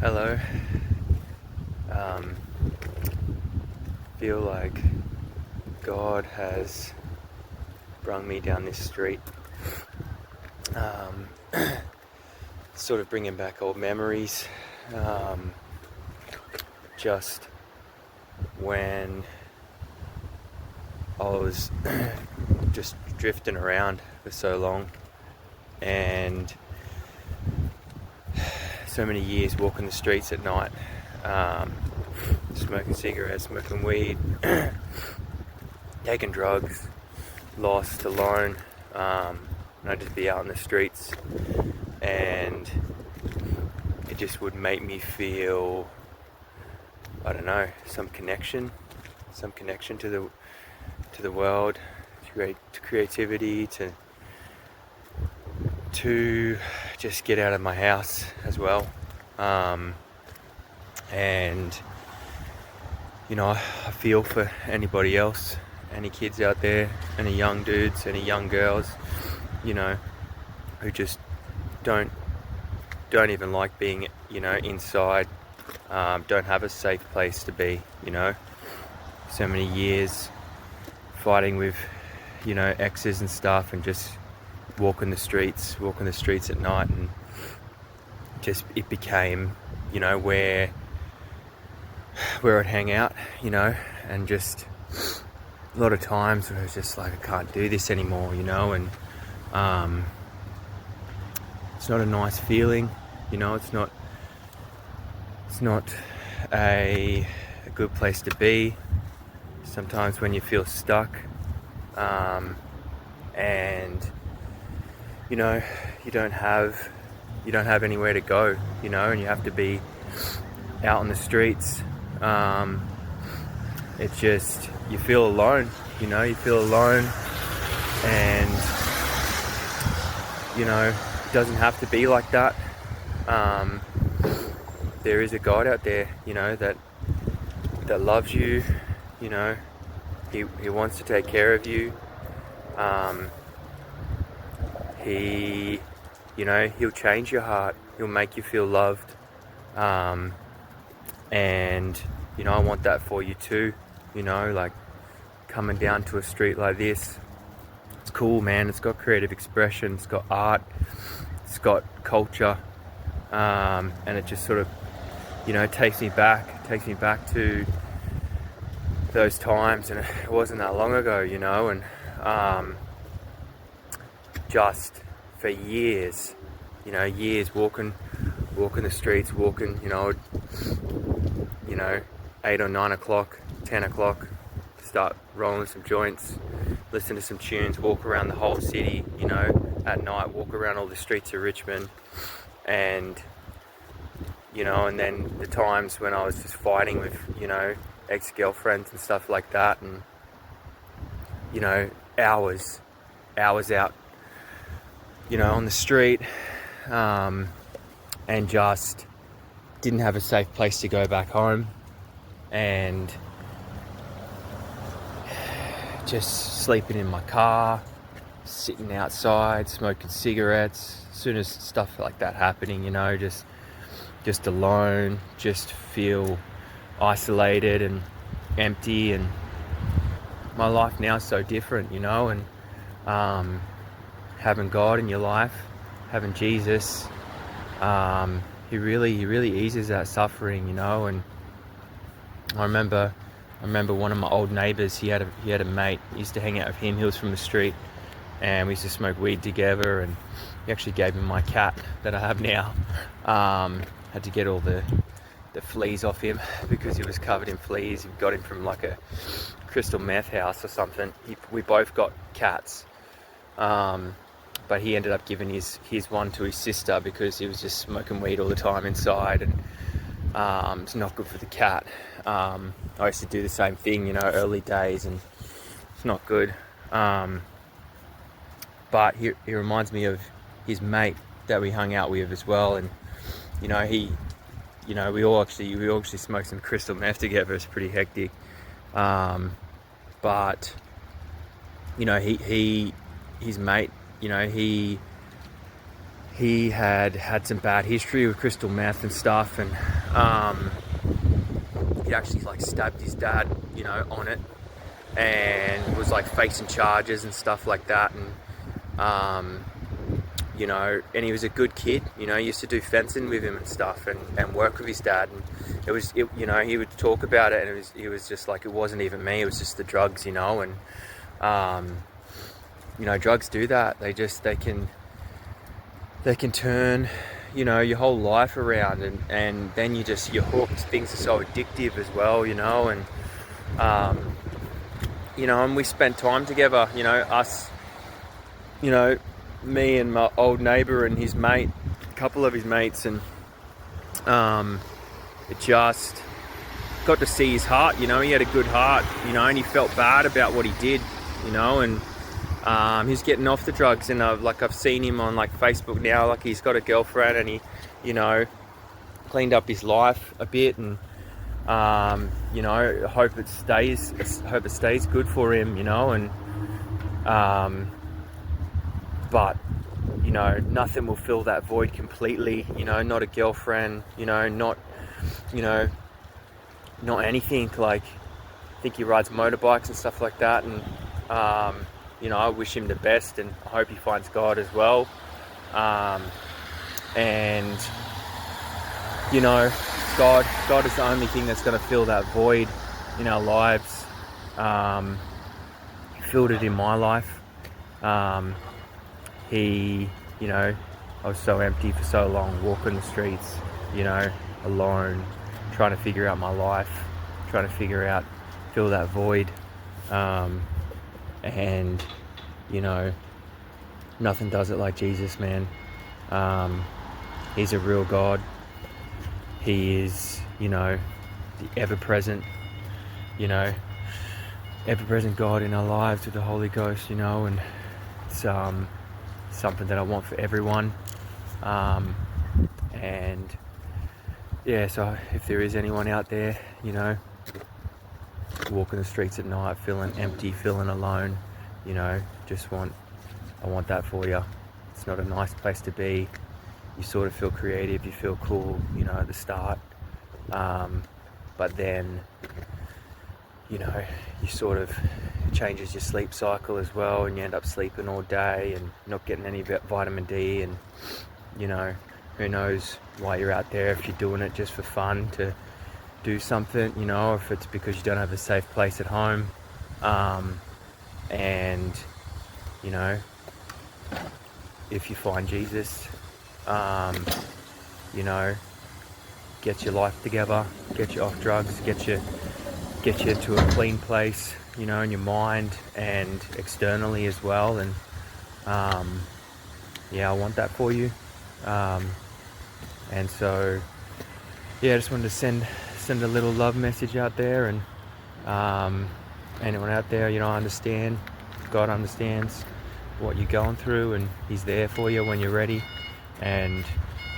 Hello. Feel like God has brung me down this street. Um, Sort of bringing back old memories. Just when I was just drifting around for so long, and so many years walking the streets at night, smoking cigarettes, smoking weed, taking drugs, lost, alone, and I'd just be out in the streets, and it just would make me feel, I don't know, some connection to the world, to creativity, to just get out of my house as well. And I feel for anybody else, any kids out there, any young dudes, any young girls, who just don't even like being, inside, don't have a safe place to be, so many years fighting with, exes and stuff, and just walking the streets at night, and just it became, where I'd hang out, and just a lot of times where I was just like, I can't do this anymore, and it's not a nice feeling, it's not a good place to be sometimes when you feel stuck, and you don't have anywhere to go, and you have to be out on the streets. It's just, you feel alone, and it doesn't have to be like that. There is a God out there, that loves you, he wants to take care of you. He'll change your heart, he'll make you feel loved. And I want that for you too, like coming down to a street like this. It's cool, man. It's got creative expression, it's got art, it's got culture, and it just sort of, takes me back to those times, and it wasn't that long ago, and just for years, walking the streets, 8 or 9 o'clock, 10 o'clock, start rolling some joints, listen to some tunes, walk around the whole city, at night, walk around all the streets of Richmond, and and then the times when I was just fighting with, ex-girlfriends and stuff like that, and hours out, on the street, and just didn't have a safe place to go back home, and just sleeping in my car, sitting outside, smoking cigarettes. As soon as stuff like that happening, just alone, just feel isolated and empty. And my life now is so different, and having God in your life, having Jesus, he really eases that suffering, and I remember one of my old neighbours, he had a mate. He used to hang out with him. He was from the street, and we used to smoke weed together, and he actually gave me my cat that I have now. Had to get all the fleas off him because he was covered in fleas. We got him from like a crystal meth house or something. We both got cats, but he ended up giving his one to his sister because he was just smoking weed all the time inside, and it's not good for the cat. I used to do the same thing, early days, and it's not good. But he reminds me of his mate that we hung out with as well, and we all actually smoked some crystal meth together. It's pretty hectic. But his mate, he he had some bad history with crystal meth and stuff, and he actually like stabbed his dad, you know, on it, and was like facing charges and stuff like that. And you know, and he was a good kid, you know, he used to do fencing with him and stuff, and work with his dad, and you know, he would talk about it, and he was just like, it wasn't even me, it was just the drugs, you know. And you know, drugs do that. They can turn, you know, your whole life around, and then you're hooked. Things are so addictive as well, you know. And you know, and we spent time together, you know, us, you know, me and my old neighbor and his mate, a couple of his mates, and it just got to see his heart, you know. He had a good heart, you know, and he felt bad about what he did, you know. And he's getting off the drugs, and I've seen him on like Facebook now, like he's got a girlfriend, and he, you know, cleaned up his life a bit, and you know, I hope it stays good for him, you know. And but you know, nothing will fill that void completely, you know. Not a girlfriend, you know, not anything. Like, I think he rides motorbikes and stuff like that, and you know, I wish him the best, and I hope he finds God as well. And you know, God is the only thing that's going to fill that void in our lives. He filled it in my life. You know, I was so empty for so long, walking the streets, you know, alone, trying to figure out my life, trying to fill that void. And you know, nothing does it like Jesus, man. He's a real God. He is, you know, the ever-present, you know, ever-present God in our lives with the Holy Ghost, you know. And it's something that I want for everyone. And yeah, so if there is anyone out there, you know, walking the streets at night, feeling empty, feeling alone, you know, I want that for you. It's not a nice place to be. You sort of feel creative, you feel cool, you know, at the start, but then, you know, you sort of, it changes your sleep cycle as well, and you end up sleeping all day and not getting any vitamin D. And you know, who knows why you're out there, if you're doing it just for fun, to do something, you know, or if it's because you don't have a safe place at home. And you know, if you find Jesus, you know, get your life together, get you off drugs, get you to a clean place, you know, in your mind and externally as well. And yeah, I want that for you. And so yeah, I just wanted to send a little love message out there. And anyone out there, you know, understand, God understands what you're going through, and he's there for you when you're ready. And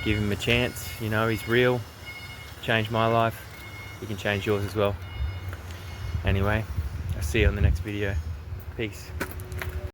give him a chance, you know, he's real. Changed my life, he can change yours as well. Anyway, I'll see you on the next video. Peace.